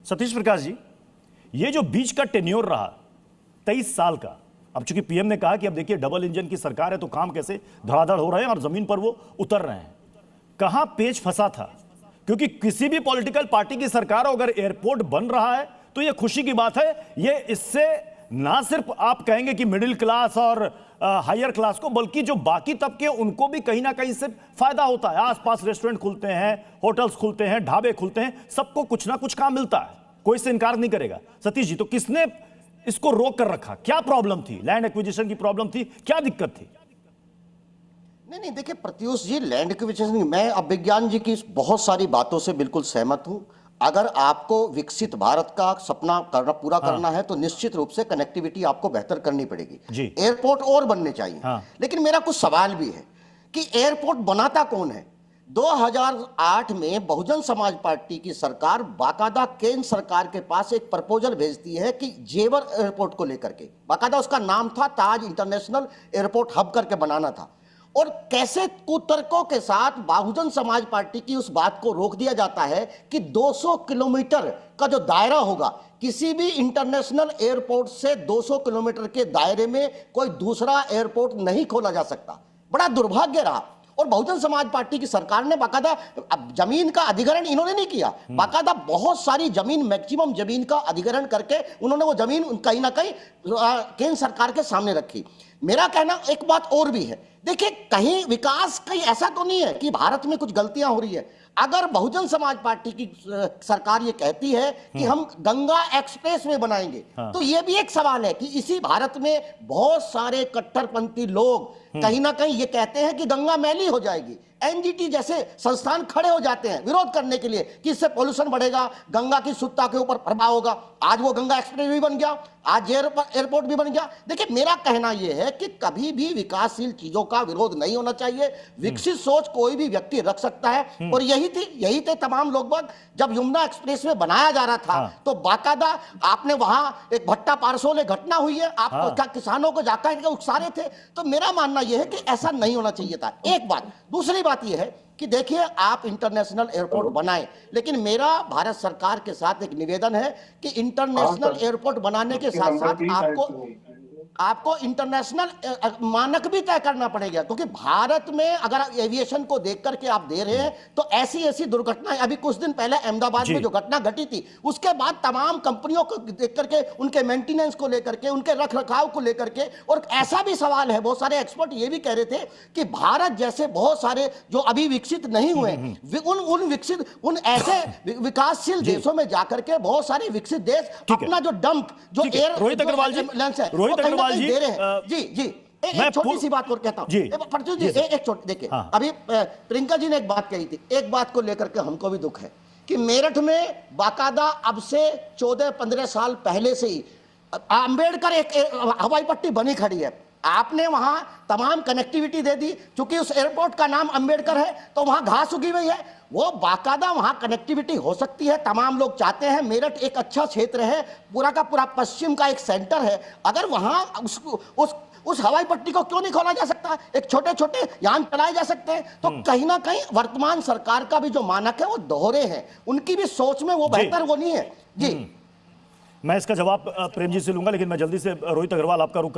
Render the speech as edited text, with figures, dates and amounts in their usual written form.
सतीश प्रकाश जी, ये जो बीच का टेन्योर रहा 23 साल का, अब चूंकि पीएम ने कहा कि अब देखिए डबल इंजन की सरकार है तो काम कैसे धड़ाधड़ हो रहे हैं और जमीन पर वो उतर रहे हैं। कहां पेच फंसा था? क्योंकि किसी भी पॉलिटिकल पार्टी की सरकार हो, अगर एयरपोर्ट बन रहा है तो ये खुशी की बात है। ये इससे ना सिर्फ आप कहेंगे कि मिडिल क्लास और हायर क्लास को, बल्कि जो बाकी तबके उनको भी कहीं ना कहीं से फायदा होता है। आसपास रेस्टोरेंट खुलते हैं, होटल्स खुलते हैं, ढाबे खुलते हैं, सबको कुछ ना कुछ काम मिलता है, कोई इससे इनकार नहीं करेगा। सतीश जी, तो किसने इसको रोक कर रखा? क्या प्रॉब्लम थी? लैंड एक्विजिशन की प्रॉब्लम थी? क्या दिक्कत थी? नहीं देखिए प्रत्युष जी, लैंड एक्विजिशन नहीं, मैं अब विज्ञान जी की बहुत सारी बातों से बिल्कुल सहमत हूं। अगर आपको विकसित भारत का सपना पूरा करना है तो निश्चित रूप से कनेक्टिविटी आपको बेहतर करनी पड़ेगी। एयरपोर्ट और बनने चाहिए। लेकिन मेरा कुछ सवाल भी है कि एयरपोर्ट बनाता कौन है? 2008 में बहुजन समाज पार्टी की सरकार बाकायदा केंद्र सरकार के पास एक प्रपोजल भेजती है कि जेवर एयरपोर्ट को लेकर के, बाकायदा उसका नाम था ताज इंटरनेशनल एयरपोर्ट हब करके बनाना था, और कैसे कुतर्कों के साथ बहुजन समाज पार्टी की उस बात को रोक दिया जाता है कि 200 किलोमीटर का जो दायरा होगा, किसी भी इंटरनेशनल एयरपोर्ट से 200 किलोमीटर के दायरे में कोई दूसरा एयरपोर्ट नहीं खोला जा सकता। बड़ा दुर्भाग्य रहा। और बहुजन समाज पार्टी की सरकार ने बाकायदा जमीन का अधिग्रहण इन्होंने नहीं किया, बाकायदा बहुत सारी जमीन, मैक्सिमम जमीन का अधिग्रहण करके उन्होंने वो जमीन कहीं ना कहीं केंद्र सरकार के सामने रखी। मेरा कहना एक बात और भी है, देखिए कहीं विकास कहीं ऐसा तो नहीं है कि भारत में कुछ गलतियां हो रही है। अगर बहुजन समाज पार्टी की सरकार ये कहती है कि हम गंगा एक्सप्रेस वे बनाएंगे, तो ये भी एक सवाल है कि इसी भारत में बहुत सारे कट्टरपंथी लोग कहीं ना कहीं ये कहते हैं कि गंगा मैली हो जाएगी। एनजीटी जैसे संस्थान खड़े हो जाते हैं विरोध करने के लिए कि इससे पोल्यूशन बढ़ेगा, गंगा की शुद्धता के ऊपर प्रभाव होगा। आज वो गंगा एक्सप्रेस भी बन गया, आज एयरपोर्ट भी बन गया। देखिए मेरा कहना यह है कि कभी भी विकासशील चीजों का विरोध नहीं होना चाहिए। विकसित सोच कोई भी व्यक्ति रख सकता है, और यही थे तमाम लोग। जब यमुना एक्सप्रेस में बनाया जा रहा था तो बाकायदा आपने वहां एक भट्टा पारसोले घटना हुई है, आप क्या किसानों को जाकर उकसा रहे थे। तो मेरा मानना यह है कि ऐसा नहीं होना चाहिए था। एक बात, दूसरी बात यह है कि देखिए आप इंटरनेशनल एयरपोर्ट बनाएं, लेकिन मेरा भारत सरकार के साथ एक निवेदन है कि इंटरनेशनल एयरपोर्ट बनाने के साथ साथ आपको इंटरनेशनल मानक भी तय करना पड़ेगा, क्योंकि भारत में अगर एविएशन को देख करके आप दे रहे हैं तो ऐसी दुर्घटनाएं, अभी कुछ दिन पहले अहमदाबाद में जो घटना घटी थी, उसके बाद तमाम कंपनियों को देख करके, उनके मेंटेनेंस को लेकर के, उनके रख रखाव को लेकर के, और ऐसा भी सवाल है, बहुत सारे एक्सपर्ट ये भी कह रहे थे कि भारत जैसे बहुत सारे जो अभी विकसित नहीं हुए, उन ऐसे विकासशील देशों में जाकर के बहुत सारे विकसित देश अपना जो डंप, जो एयर रोहित अग्रवाल जी दे रहे हैं। जी एक छोटी सी बात और कहता हूं प्रत्युष जी, एक छोटी, देखिए अभी प्रियंका जी ने एक बात कही थी, एक बात को लेकर के हमको भी दुख है कि मेरठ में बाकायदा अब से 14-15 साल पहले से ही अंबेडकर एक हवाई पट्टी बनी खड़ी है। आपने वहां तमाम कनेक्टिविटी दे दी, क्योंकि उस एयरपोर्ट का नाम अंबेडकर है तो वहां घास उगी हुई है, वो बाकायदा वहां कनेक्टिविटी हो सकती है। तमाम लोग चाहते हैं, मेरठ एक अच्छा क्षेत्र है, पूरा का पूरा पश्चिम का एक सेंटर है, अगर वहां उस हवाई पट्टी को क्यों नहीं खोला जा सकता? एक छोटे छोटे यान चलाए जा सकते हैं। तो कहीं ना कहीं वर्तमान सरकार का भी जो मानक है वो दोहरे हैं, उनकी भी सोच में वो बेहतर वो नहीं है। जी मैं इसका जवाब प्रेम जी से लूंगा, लेकिन मैं जल्दी से रोहित अग्रवाल आपका रुख कर